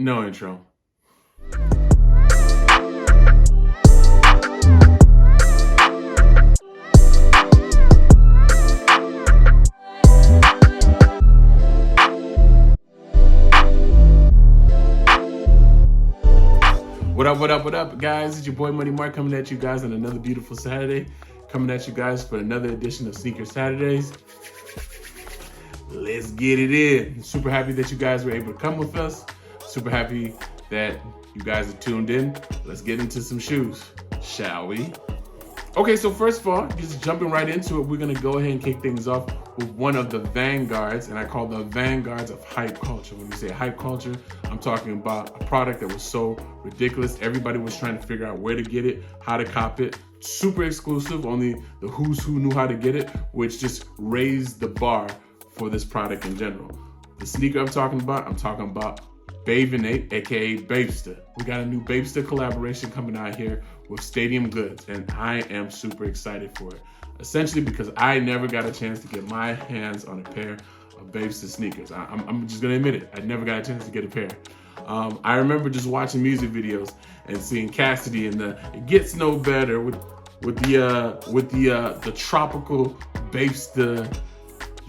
No intro. What up, guys? It's your boy Money Mark coming at you guys on another beautiful Saturday. Coming at you guys for another edition of Sneaker Saturdays. Let's get it in. Super happy that you guys were able to come with us. Super happy that you guys are tuned in. Let's get into some shoes, shall we? Okay, so first of all, just jumping right into it, we're gonna go ahead and kick things off with one of the vanguards, and I call the vanguards of hype culture. When you say hype culture, I'm talking about a product that was so ridiculous. Everybody was trying to figure out where to get it, how to cop it. Super exclusive, only the who's who knew how to get it, which just raised the bar for this product in general. The sneaker I'm talking about Bape and aka Bapester. We got a new Bapester collaboration coming out here with Stadium Goods, and I am super excited for it. Essentially because I never got a chance to get my hands on a pair of Bapester sneakers. I'm just gonna admit it. I never got a chance to get a pair. I remember just watching music videos and seeing Cassidy and It Gets No Better with the tropical Bapester.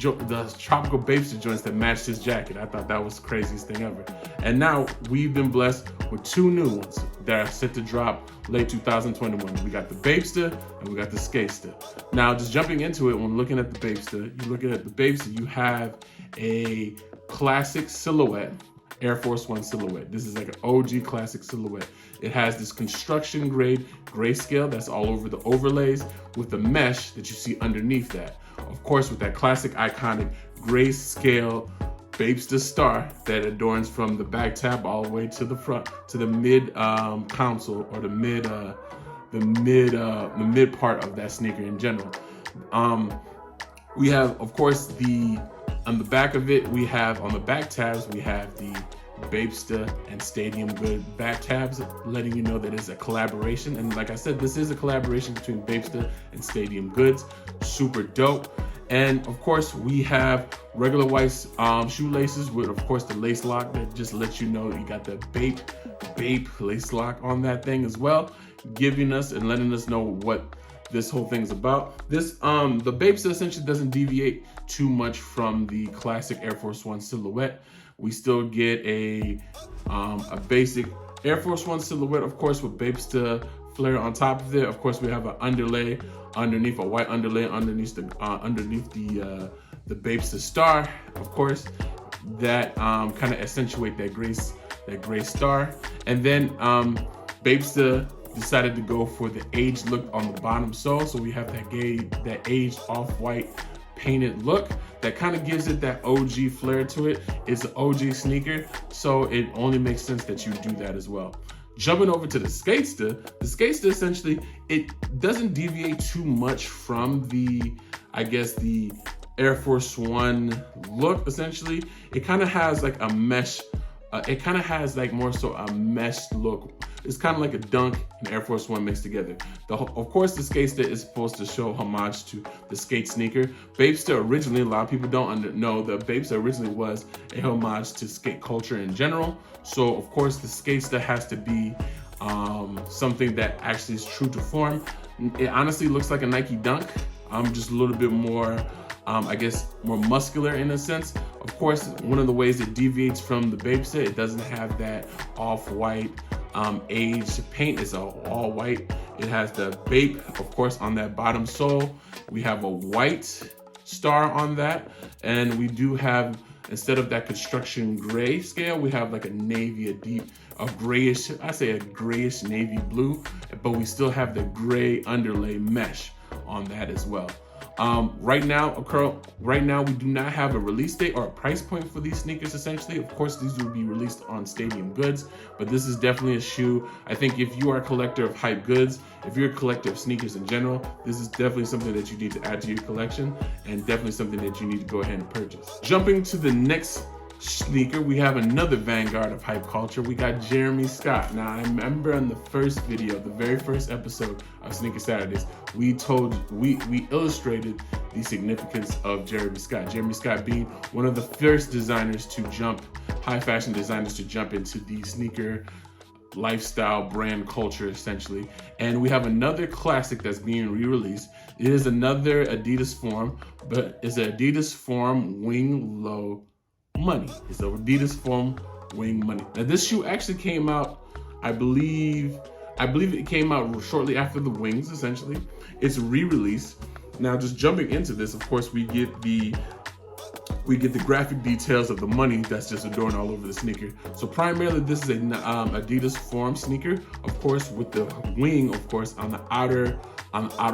The tropical Bapester joints that matched his jacket. I thought that was the craziest thing ever. And now we've been blessed with two new ones that are set to drop late 2021. We got the Bapester and we got the Skatester. Now, just jumping into it, when looking at the Bapester, you have a classic silhouette, Air Force One silhouette. This is like an OG classic silhouette. It has this construction grade grayscale that's all over the overlays with the mesh that you see underneath that. Of course, with that classic iconic grayscale Bapester star that adorns from the back tab all the way to the front, to the mid console, or the mid part of that sneaker in general. We have, of course, on the back of it, we have on the back tabs, we have the Bapester and Stadium Goods back tabs, letting you know that it's a collaboration. And like I said, this is a collaboration between Bapester and Stadium Goods. Super dope. And of course, we have regular white shoelaces with, of course, the lace lock that just lets you know you got the Bape lace lock on that thing as well, giving us and letting us know what this whole thing's about. The Bapester essentially doesn't deviate too much from the classic Air Force One silhouette. We still get a basic Air Force One silhouette, of course, with Bapester flare on top of it. Of course, we have an underlay underneath, a white underlay underneath the Bapester star, of course, that kind of accentuate that gray star. And then Bapester decided to go for the aged look on the bottom sole, so we have that aged off-white painted look that kind of gives it that OG flair to it. It's an OG sneaker, so it only makes sense that you do that as well. Jumping over to the Skatester essentially, it doesn't deviate too much from the Air Force One look. Essentially, it kind of has like a mesh. It kind of has like more so a mesh look. It's kind of like a Dunk and Air Force One mixed together. Of course, the Skatester is supposed to show homage to the skate sneaker. Bapester originally, a lot of people don't know that Bapester originally was a homage to skate culture in general. So of course, the Skatester has to be something that actually is true to form. It honestly looks like a Nike Dunk. Just a little bit more, more muscular in a sense. Of course, one of the ways it deviates from the Bapester, it doesn't have that off-white aged paint. It's all white. It has the Bape, of course, on that bottom sole. We have a white star on that, and we do have, instead of that construction gray scale, we have like a grayish navy blue, but we still have the gray underlay mesh on that as well. Right now, we do not have a release date or a price point for these sneakers, essentially. Of course, these will be released on Stadium Goods, but this is definitely a shoe. I think if you are a collector of hype goods, if you're a collector of sneakers in general, this is definitely something that you need to add to your collection, and definitely something that you need to go ahead and purchase. Jumping to the next sneaker, we have another vanguard of hype culture. We got Jeremy Scott. Now, I remember in the first video, the very first episode of Sneaker Saturdays, we illustrated the significance of Jeremy Scott. Jeremy Scott being one of the first designers to high fashion designers to jump into the sneaker lifestyle brand culture, essentially. And we have another classic that's being re-released. It is another Adidas Forum, but it's an Adidas Forum Wing Low Money. It's the Adidas Forum Wing Money. Now this shoe actually came out, I believe it came out shortly after the Wings, essentially. It's re-release. Now just jumping into this, of course, we get the graphic details of the money that's just adorned all over the sneaker. So primarily this is an Adidas Forum sneaker, of course, with the wing, of course, on the outer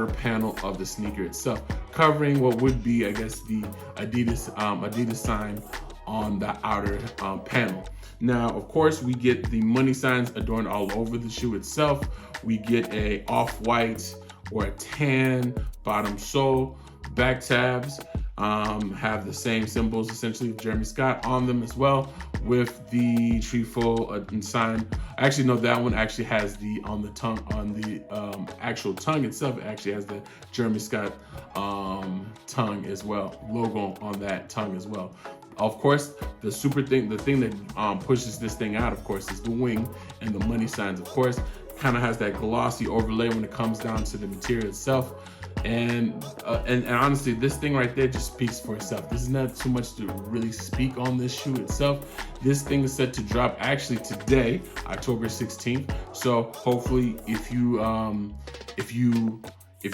panel of the sneaker itself, covering what would be, I guess, the Adidas sign on the outer panel. Now, of course, we get the money signs adorned all over the shoe itself. We get a off-white or a tan bottom sole. Back tabs have the same symbols, essentially, of Jeremy Scott on them as well, with the trefoil sign. Actually, no, that one actually has on the actual tongue itself, it actually has the Jeremy Scott tongue as well, logo on that tongue as well. Of course, the thing that pushes this thing out, of course, is the wing and the money signs. Of course, kind of has that glossy overlay when it comes down to the material itself. And honestly, this thing right there just speaks for itself. This is not too much to really speak on this shoe itself. This thing is set to drop actually today, October 16th. So hopefully, if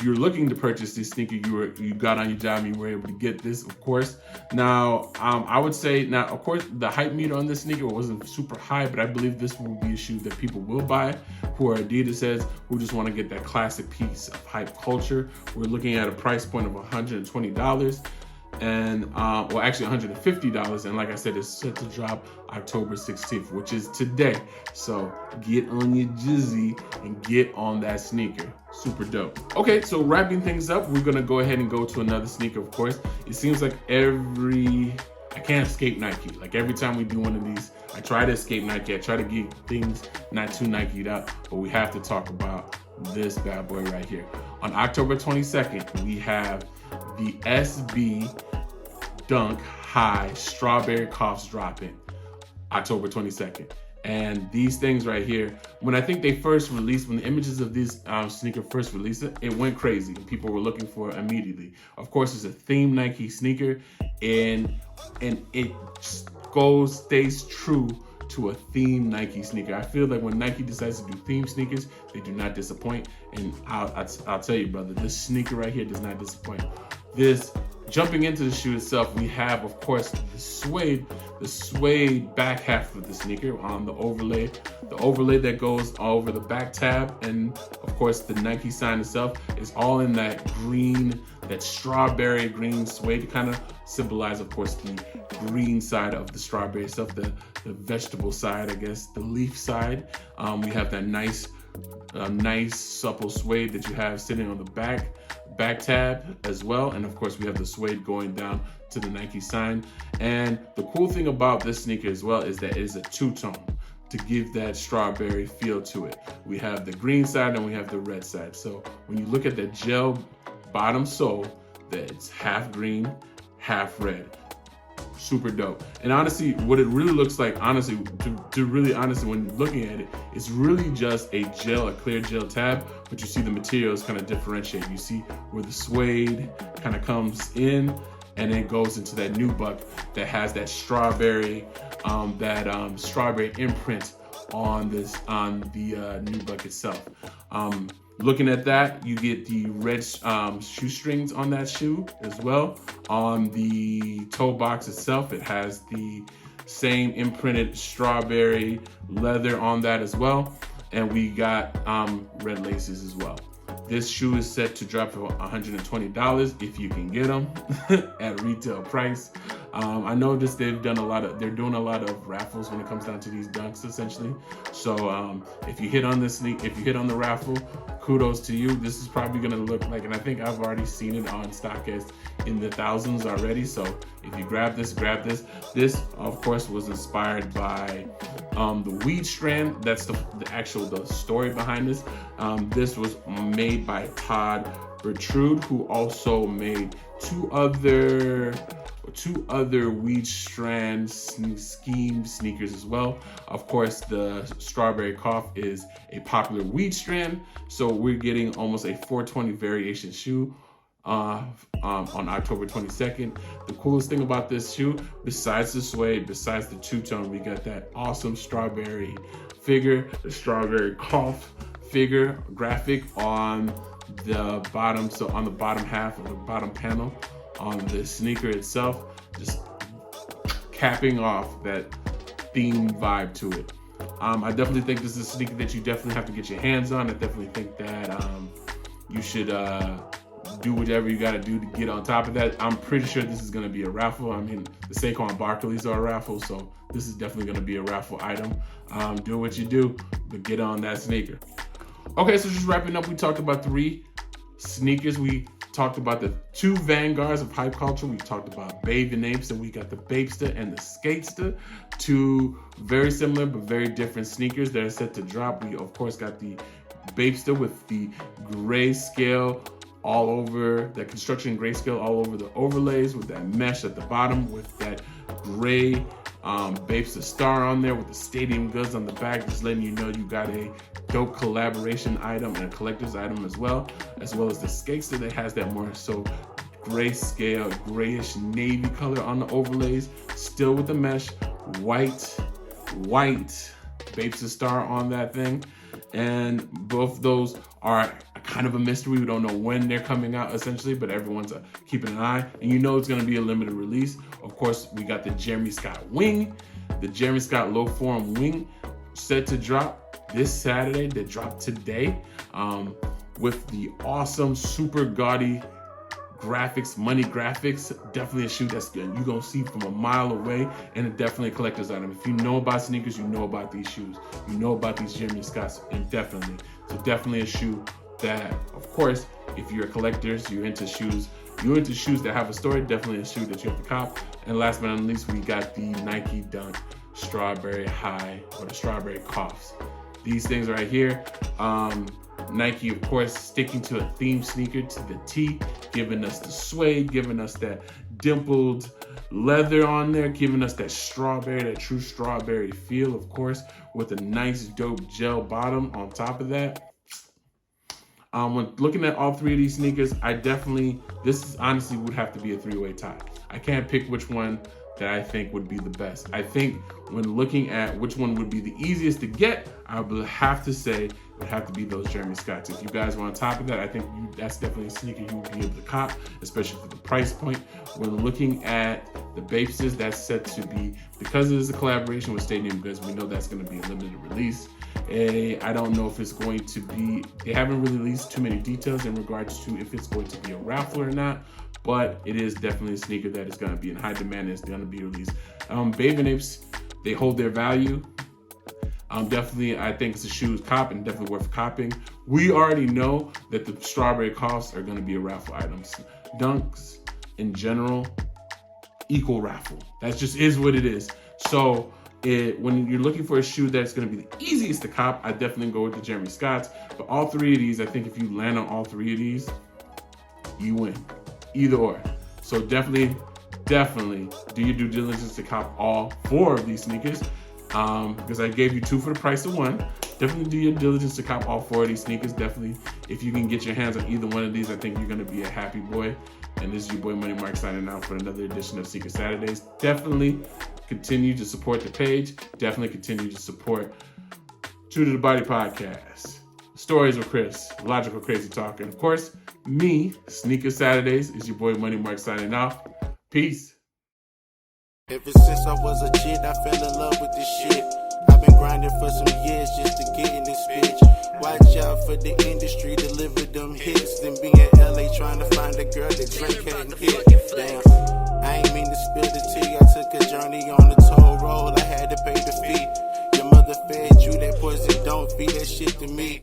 you're looking to purchase this sneaker, you got on your job and you were able to get this, of course. Now, I would say, of course, the hype meter on this sneaker wasn't super high, but I believe this will be a shoe that people will buy, who are Adidas heads, who just want to get that classic piece of hype culture. We're looking at a price point of $120. And well, actually $150, and like I said, it's set to drop October 16th, which is today. So get on your jizzy and get on that sneaker. Super dope. Okay, so wrapping things up, we're gonna go ahead and go to another sneaker, of course. It seems like I can't escape Nike. Like every time we do one of these, I try to escape Nike. I try to get things not too Nike'd up, but we have to talk about this bad boy right here. On October 22nd, we have the SB Dunk High Strawberry Coughs dropping October 22nd. And these things right here, when I think they first released, when the images of this sneaker first released, it went crazy. People were looking for it immediately. Of course, it's a theme Nike sneaker, and it stays true to a theme Nike sneaker. I feel like when Nike decides to do theme sneakers, they do not disappoint. And I'll tell you, brother, this sneaker right here does not disappoint. Jumping into the shoe itself, we have, of course, the suede back half of the sneaker on the overlay that goes over the back tab, and of course the Nike sign itself is all in that green, that strawberry green suede, to kind of symbolize, of course, the green side of the strawberry itself, the vegetable side, I guess, the leaf side. We have that nice supple suede that you have sitting on the back tab as well, and of course we have the suede going down to the Nike sign. And the cool thing about this sneaker as well is that it is a two-tone to give that strawberry feel to it. We have the green side and we have the red side. So when you look at the gel bottom sole, that's half green, half red. Super dope. And honestly, what it really looks like, honestly, when looking at it, it's really just a clear gel tab, but you see the materials kind of differentiate. You see where the suede kind of comes in and then goes into that nubuck that has that strawberry, strawberry imprint on the nubuck itself. Looking at that, you get the red shoestrings on that shoe as well. On the toe box itself, it has the same imprinted strawberry leather on that as well. And we got red laces as well. This shoe is set to drop for $120 if you can get them at retail price. I know they're doing a lot of raffles when it comes down to these dunks, essentially. So if you hit on the raffle, kudos to you. This is probably gonna look like, and I think I've already seen it on StockX in the thousands already. So if you grab this. This, of course, was inspired by the weed strand. That's the story behind this. This was made by Todd Bertrude, who also made two other weed strand scheme sneakers as well. Of course, the Strawberry Cough is a popular weed strand, so we're getting almost a 420 variation shoe on October 22nd. The coolest thing about this shoe, besides the suede, besides the two-tone, we got that awesome strawberry figure, the Strawberry Cough figure graphic on the bottom. So on the bottom half of the bottom panel on the sneaker itself, just capping off that theme vibe to it. I definitely think this is a sneaker that you definitely have to get your hands on. I definitely think that you should do whatever you got to do to get on top of that. I'm pretty sure this is going to be a raffle. I mean, the Saquon Barkleys are a raffle, so this is definitely going to be a raffle item. Do what you do, but get on that sneaker. Okay, so just wrapping up, we talked about 3 sneakers. We talked about the 2 vanguards of hype culture. We talked about Bape and Apes, and we got the Bapester and the Skatester. 2 very similar but very different sneakers that are set to drop. We, of course, got the Bapester with the grayscale all over, that construction grayscale all over the overlays, with that mesh at the bottom, with that gray Bapester star on there, with the Stadium Goods on the back, just letting you know you got a dope collaboration item and a collector's item as well as the Skatester that has that more so grayscale, grayish navy color on the overlays, still with the mesh, white Bapester star on that thing. And both those are kind of a mystery. We don't know when they're coming out, essentially, but everyone's keeping an eye. And you know it's going to be a limited release. Of course, we got the Jeremy Scott Wing, the Jeremy Scott Low Forum Wing, set to drop this Saturday. That dropped today, with the awesome, super gaudy graphics, money graphics. Definitely a shoe that's good. You're gonna see from a mile away, and definitely a collector's item. If you know about sneakers, you know about these shoes. You know about these Jeremy Scotts, and definitely a shoe that, of course, if you're a collector, you're into shoes that have a story, definitely a shoe that you have to cop. And last but not least, we got the Nike Dunk Strawberry High, or the Strawberry Coughs. These things right here. Nike, of course, sticking to a theme sneaker to the T, giving us the suede, giving us that dimpled leather on there, giving us that true strawberry feel, of course, with a nice dope gel bottom on top of that. When looking at all 3 of these sneakers, this honestly would have to be a 3-way tie. I can't pick which one that I think would be the best. I think when looking at which one would be the easiest to get, I would have to say it would have to be those Jeremy Scotts. If you guys were on top of that, I think that's definitely a sneaker you would be able to cop, especially for the price point. When looking at the Bapesters, that's set to be, because it is a collaboration with Stadium Goods, we know that's going to be a limited release. I don't know if it's going to be, they haven't really released too many details in regards to if it's going to be a raffle or not, but it is definitely a sneaker that is going to be in high demand and it's going to be released. Bape and Apes, they hold their value. Definitely, I think it's a shoe cop and definitely worth copping. We already know that the Strawberry Coughs are going to be a raffle items. Dunks, in general, equal raffle. That just is what it is. So when you're looking for a shoe that's going to be the easiest to cop, I definitely go with the Jeremy Scotts. But all 3 of these, I think if you land on all 3 of these, you win. Either or. So definitely do your due diligence to cop all 4 of these sneakers. Because I gave you 2 for the price of 1. Definitely do your diligence to cop all 4 of these sneakers. Definitely, if you can get your hands on either one of these, I think you're going to be a happy boy. And this is your boy Money Mark signing out for another edition of Secret Saturdays. Definitely continue to support the page. Definitely continue to support True to the Body podcast, Stories with Chris, Logical Crazy Talk, and of course, me, Sneaker Saturdays, is your boy Money Mark signing off. Peace. Ever since I was a kid, I fell in love with this shit. I've been grinding for some years just to get in this bitch. Watch out for the industry, deliver them hits. Then be in LA trying to find a girl that drink hadn't hit. Damn.